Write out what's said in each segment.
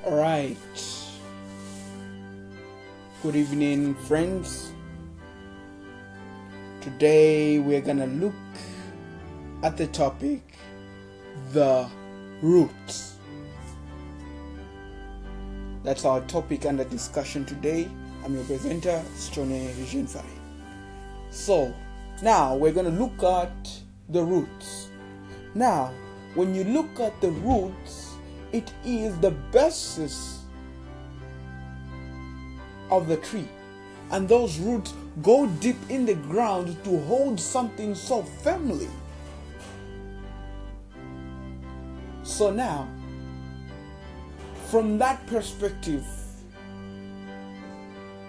All right. Good evening, friends. Today we're gonna look at the topic, the roots. That's our topic under discussion today. I'm your presenter, Stone Visionfy. So, now we're gonna look at the roots. Now, when you look at the roots, it is the basis of the tree, and those roots go deep in the ground to hold something so firmly. So now, from that perspective,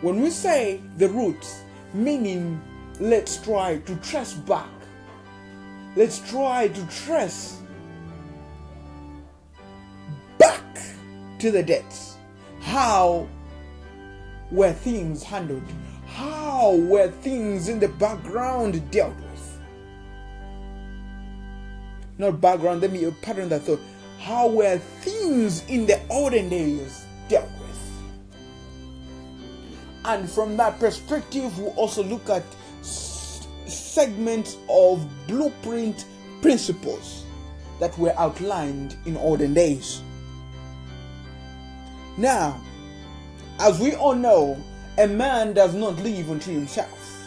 when we say the roots, meaning let's try to trace back, let's try to trace back to the depths. How were things handled? How were things in the background dealt with? Not background, let me pattern that thought. How were things in the olden days dealt with? And from that perspective, we also look at segments of blueprint principles that were outlined in olden days. Now, as we all know, a man does not live unto himself.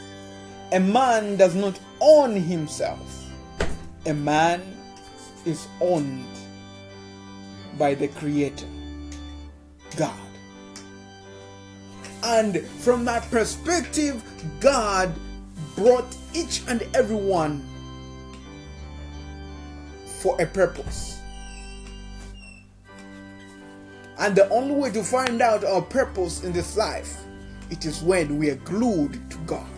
A man does not own himself. A man is owned by the Creator, God. And from that perspective, God brought each and every one for a purpose. And the only way to find out our purpose in this life, it is when we are glued to God.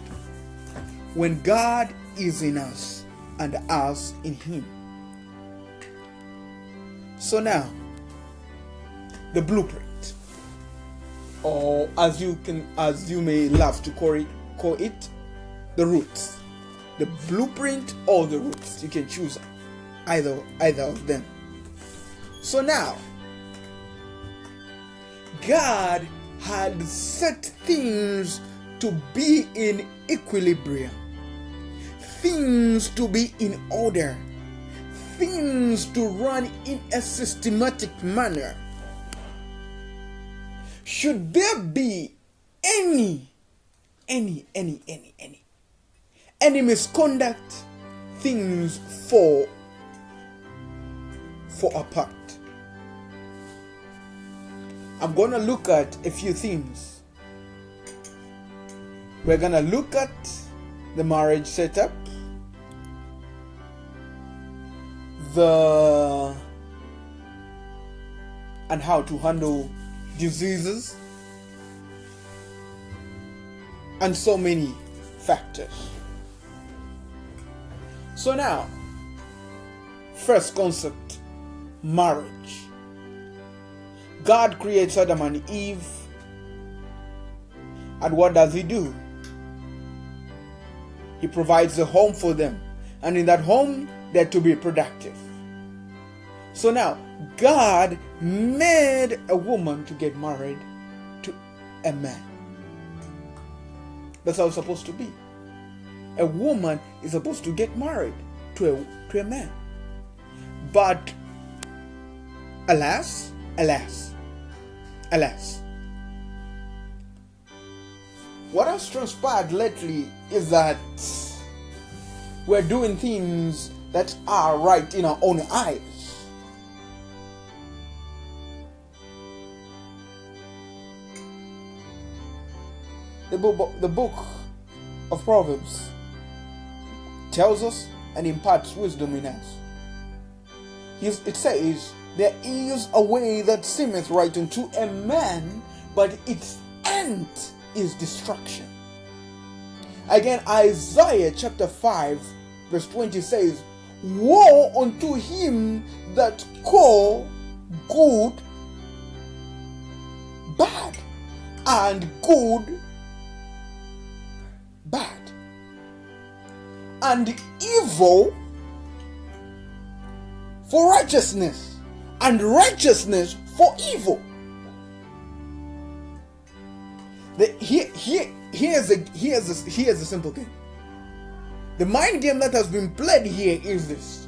When God is in us and us in Him. So now, the blueprint, or as you may love to call it, the roots. The blueprint or the roots. You can choose either of them. So now, God had set things to be in equilibrium, things to be in order, things to run in a systematic manner. Should there be any misconduct, things fall apart. I'm going to look at a few things. We're going to look at the marriage setup, and how to handle diseases, and so many factors. So now, first concept, marriage. God creates Adam and Eve, and what does He do? He provides a home for them, and in that home they're to be productive. So now, God made a woman to get married to a man. That's how it's supposed to be. A woman is supposed to get married to a man. But alas, what has transpired lately is that we're doing things that are right in our own eyes. The book of Proverbs tells us and imparts wisdom in us. It says, there is a way that seemeth right unto a man, but its end is destruction. Again, Isaiah chapter 5 verse 20 says, woe unto him that call good bad, and good bad, and evil for righteousness, and righteousness for evil. Here's a simple game. The mind game that has been played here is this: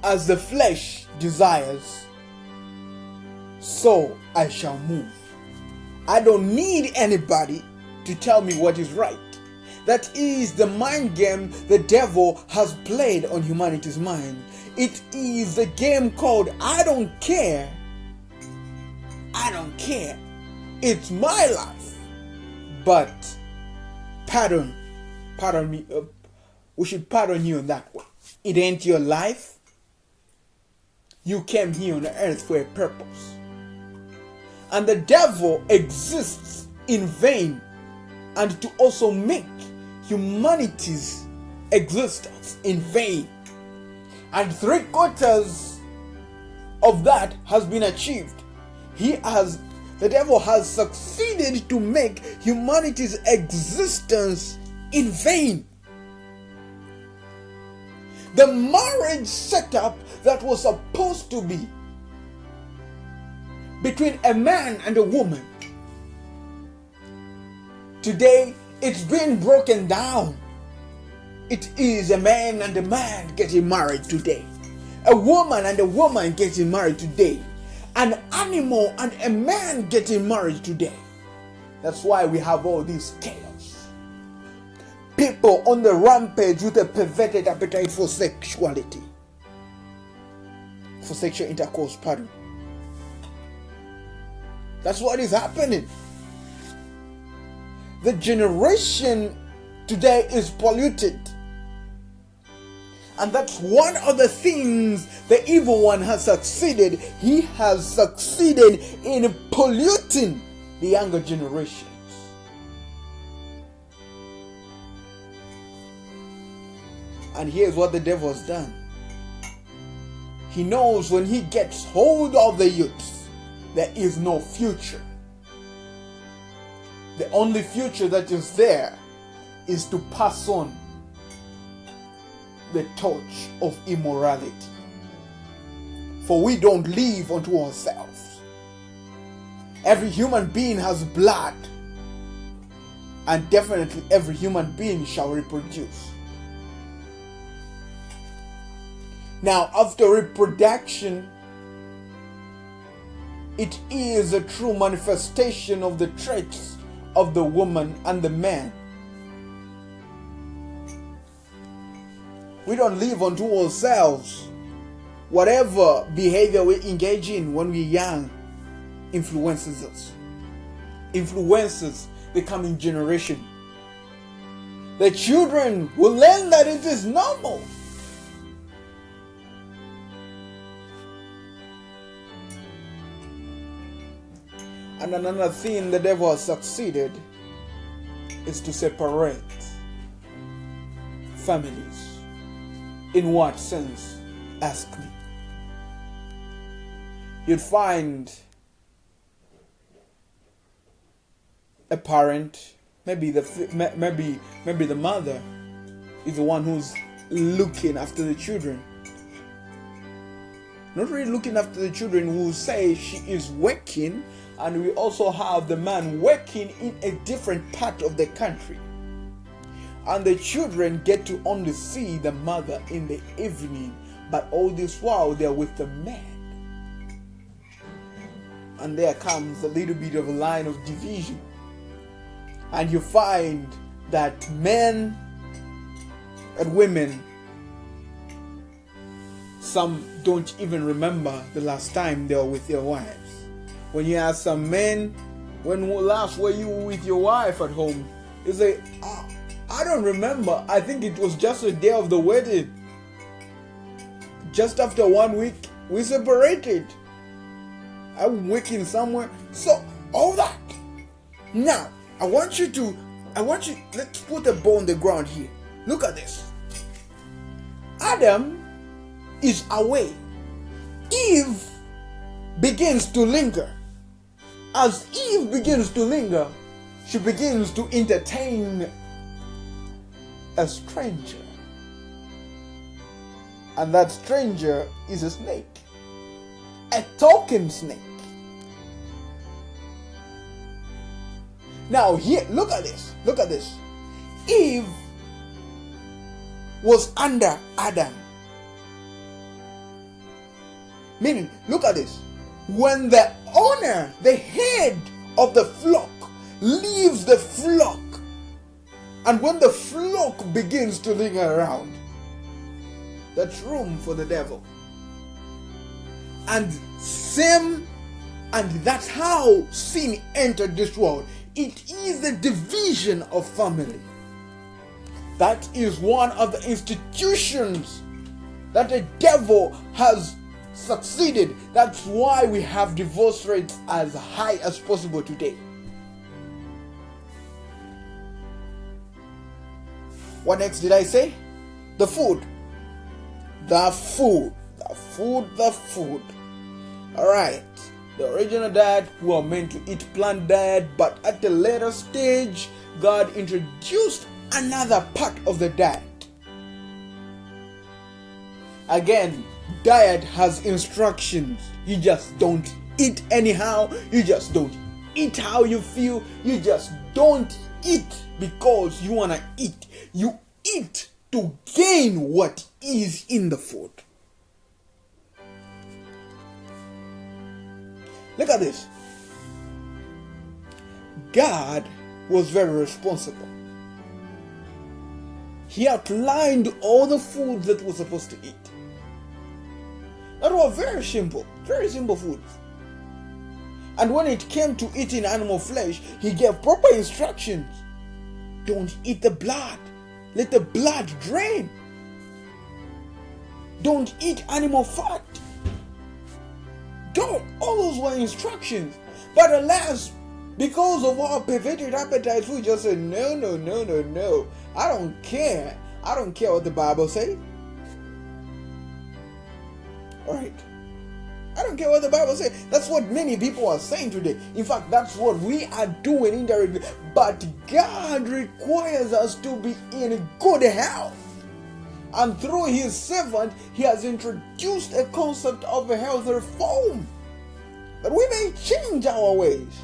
as the flesh desires, so I shall move. I don't need anybody to tell me what is right. That is the mind game the devil has played on humanity's mind. It is a game called I don't care. I don't care. It's my life. But pardon me. We should pardon you on that one. It ain't your life. You came here on earth for a purpose. And the devil exists in vain and to also make humanity's existence in vain. And 3/4 of that has been achieved. The devil has succeeded to make humanity's existence in vain. The marriage setup that was supposed to be between a man and a woman, today it's been broken down. It is a man and a man getting married today. A woman and a woman getting married today. An animal and a man getting married today. That's why we have all this chaos. People on the rampage with a perverted appetite for sexuality. For sexual intercourse, pardon. That's what is happening. The generation today is polluted. And that's one of the things the evil one has succeeded. He has succeeded in polluting the younger generations. And here's what the devil has done. He knows when he gets hold of the youths, there is no future. The only future that is there is to pass on the torch of immorality. For we don't live unto ourselves. Every human being has blood, and definitely every human being shall reproduce. Now, after reproduction, it is a true manifestation of the traits of the woman and the man. We don't live unto ourselves. Whatever behavior we engage in when we're young influences us. Influences the coming generation. The children will learn that it is normal. And another thing the devil has succeeded is to separate families. In what sense? Ask me. You'd find a parent, maybe the mother is the one who's looking after the children. Not really looking after the children, who say she is working, and we also have the man working in a different part of the country. And the children get to only see the mother in the evening, but all this while they're with the man. And there comes a little bit of a line of division. And you find that men and women, some don't even remember the last time they were with their wives. When you ask some men, when last were you with your wife at home? They say, I don't remember. I think it was just the day of the wedding. Just after 1 week, we separated. I'm working somewhere. So, all that. Now, let's put a ball on the ground here. Look at this. Adam is away. Eve begins to linger. As Eve begins to linger, she begins to entertain a stranger. And that stranger is a snake. A talking snake. Now here, look at this. Look at this. Eve was under Adam. Meaning, look at this. When the owner, the head of the flock, leaves the flock, and when the flock begins to linger around, that's room for the devil. And that's how sin entered this world. It is the division of family. That is one of the institutions that the devil has succeeded. That's why we have divorce rates as high as possible today. What next did I say? The food. The food. Alright. The original diet, we were meant to eat plant diet, but at a later stage, God introduced another part of the diet. Again, diet has instructions. You just don't eat anyhow. You just don't eat how you feel. You just don't eat because you want to eat. You eat to gain what is in the food. Look at this. God was very responsible. He outlined all the foods that we're supposed to eat. That were very simple foods. And when it came to eating animal flesh, he gave proper instructions. Don't eat the blood. Let the blood drain. Don't eat animal fat. All those were instructions. But alas, because of our perverted appetites, we just say, no. I don't care. I don't care what the Bible says. Alright. I don't care what the Bible says. That's what many people are saying today. In fact, that's what we are doing indirectly. But God requires us to be in good health. And through his servant, he has introduced a concept of a health reform, that we may change our ways.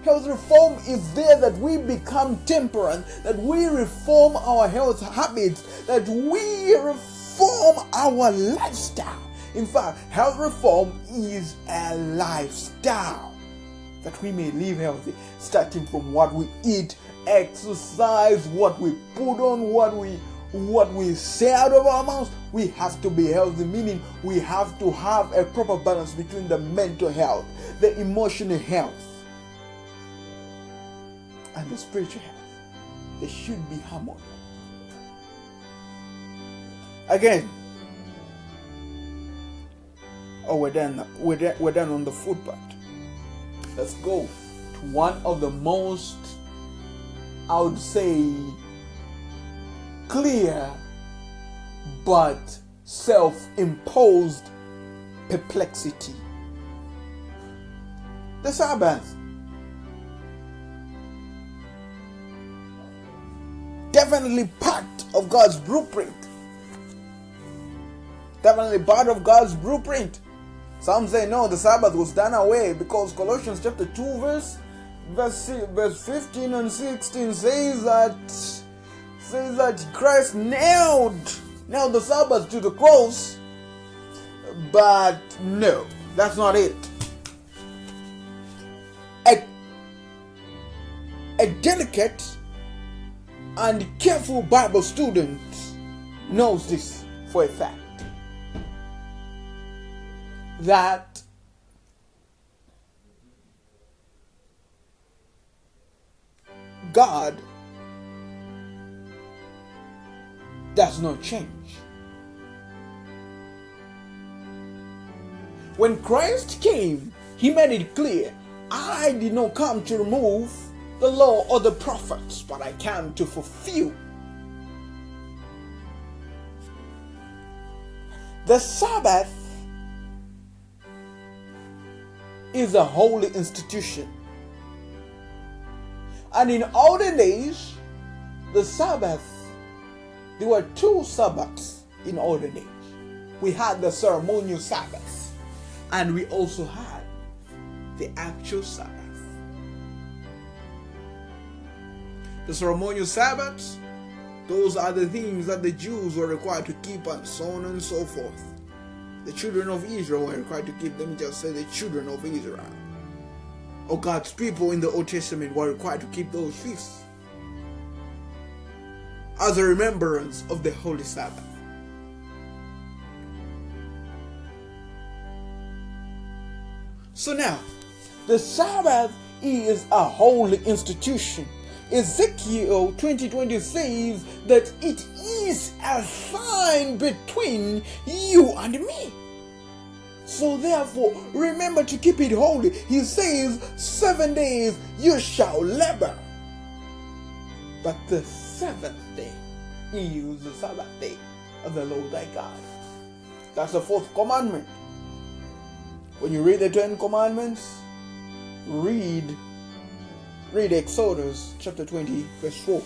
Health reform is there that we become temperate, that we reform our health habits, that we reform our lifestyle. In fact, health reform is a lifestyle, that we may live healthy, starting from what we eat, exercise, what we put on, what we say out of our mouths. We have to be healthy, meaning we have to have a proper balance between the mental health, the emotional health, and the spiritual health. There should be harmony. Again, we're done on the food part. Let's go to one of the most, I would say, clear but self-imposed perplexity. The Sabbath. Definitely part of God's blueprint. Definitely part of God's blueprint. Some say no, the Sabbath was done away because Colossians chapter 2 verse 15 and 16 says that Christ nailed the Sabbath to the cross. But no, that's not it. A delicate and careful Bible student knows this for a fact, that God does not change. When Christ came, he made it clear, I did not come to remove the law or the prophets, but I came to fulfill. The Sabbath is a holy institution. And in olden days, the Sabbath, there were two Sabbaths in olden days. We had the ceremonial Sabbath, and we also had the actual Sabbath. the ceremonial Sabbaths, those are the things that the Jews were required to keep, and so on and so forth. The children of Israel were required to keep. Let me just say the children of Israel, or God's people in the Old Testament, were required to keep those feasts as a remembrance of the Holy Sabbath. So now, the Sabbath is a holy institution. Ezekiel 20:20 says that it is a sign between you and me. So therefore, remember to keep it holy. He says, 7 days you shall labor, but the seventh day is the Sabbath day of the Lord thy God. That's the fourth commandment. When you read the 10 commandments, read Exodus chapter 20 verse 4.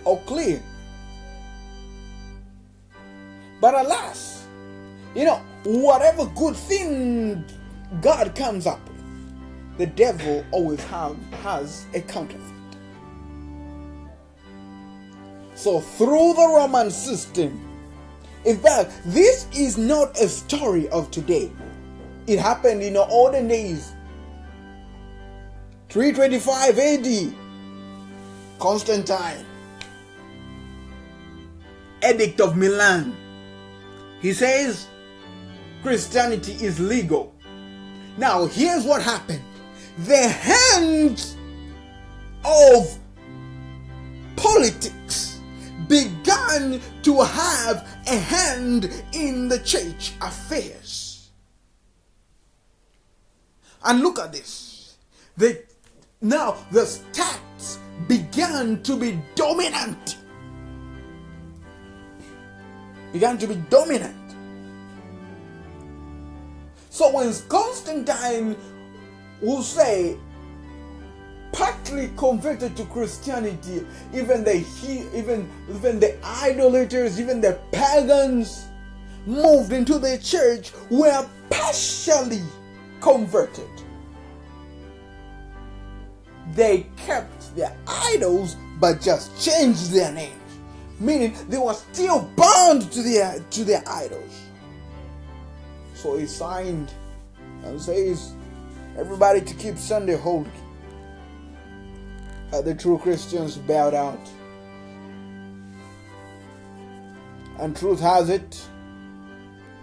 All clear. But alas, whatever good thing God comes up with, the devil always has a counterfeit. So through the Roman system, in fact, this is not a story of today. It happened in the olden days. 325 AD, Constantine, Edict of Milan. He says Christianity is legal. Now here's what happened. The hands of politics began to have a hand in the church affairs. And look at this. Now the stats began to be dominant. So when Constantine will say, partly converted to Christianity, even the idolaters, even the pagans moved into the church were partially converted. They kept their idols but just changed their names, meaning they were still bound to their idols. So he signed and says everybody to keep Sunday holy. The true Christians bowed out. And truth has it,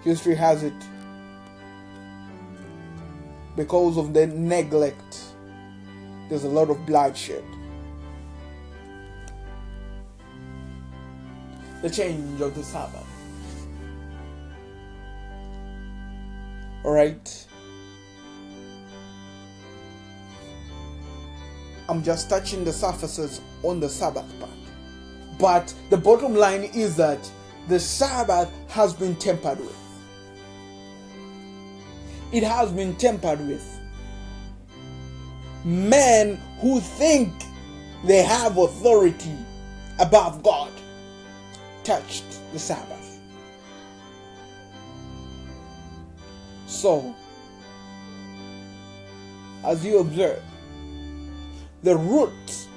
history has it, because of the neglect, there's a lot of bloodshed. The change of the Sabbath. Alright. I'm just touching the surfaces on the Sabbath part. But the bottom line is that the Sabbath has been tampered with. It has been tampered with. Men who think they have authority above God touched the Sabbath. So, as you observe, the roots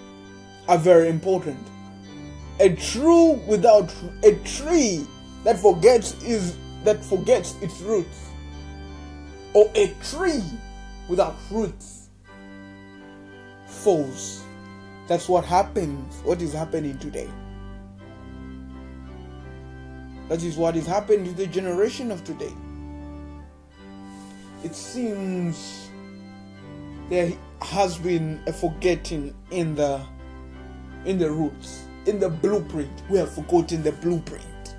are very important. A tree that forgets its roots, or a tree without roots, falls. That's what happens. What is happening today? That is what is happening to the generation of today. It seems there has been a forgetting in the roots, in the blueprint. We have forgotten the blueprint.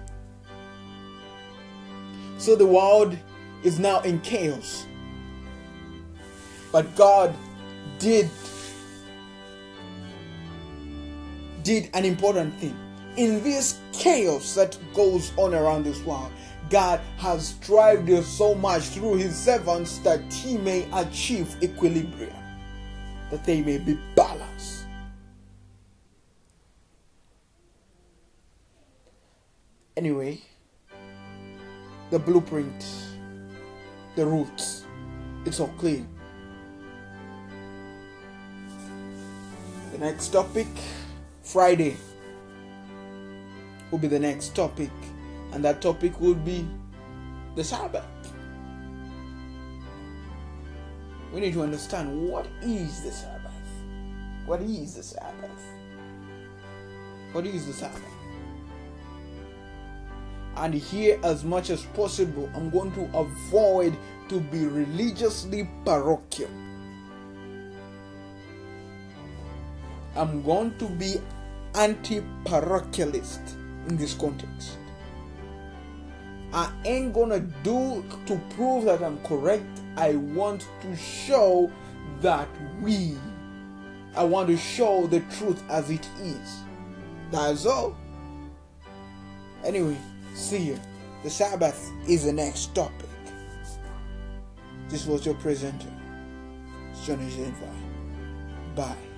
So the world is now in chaos. But God did an important thing. In this chaos that goes on around this world, God has strived so much through his servants that he may achieve equilibrium, that they may be balanced. Anyway, the blueprint, the roots. It's all clear. The next topic, Friday, will be the next topic, and that topic will be the Sabbath. We need to understand, what is the Sabbath? What is the Sabbath? What is the Sabbath? And here, as much as possible, I'm going to avoid to be religiously parochial. I'm going to be anti-parochialist in this context. I ain't gonna do to prove that I'm correct. I want to show that I want to show the truth as it is. That's all. Anyway, see you. The Sabbath is the next topic. This was your presenter, Johnny Genvi. Bye.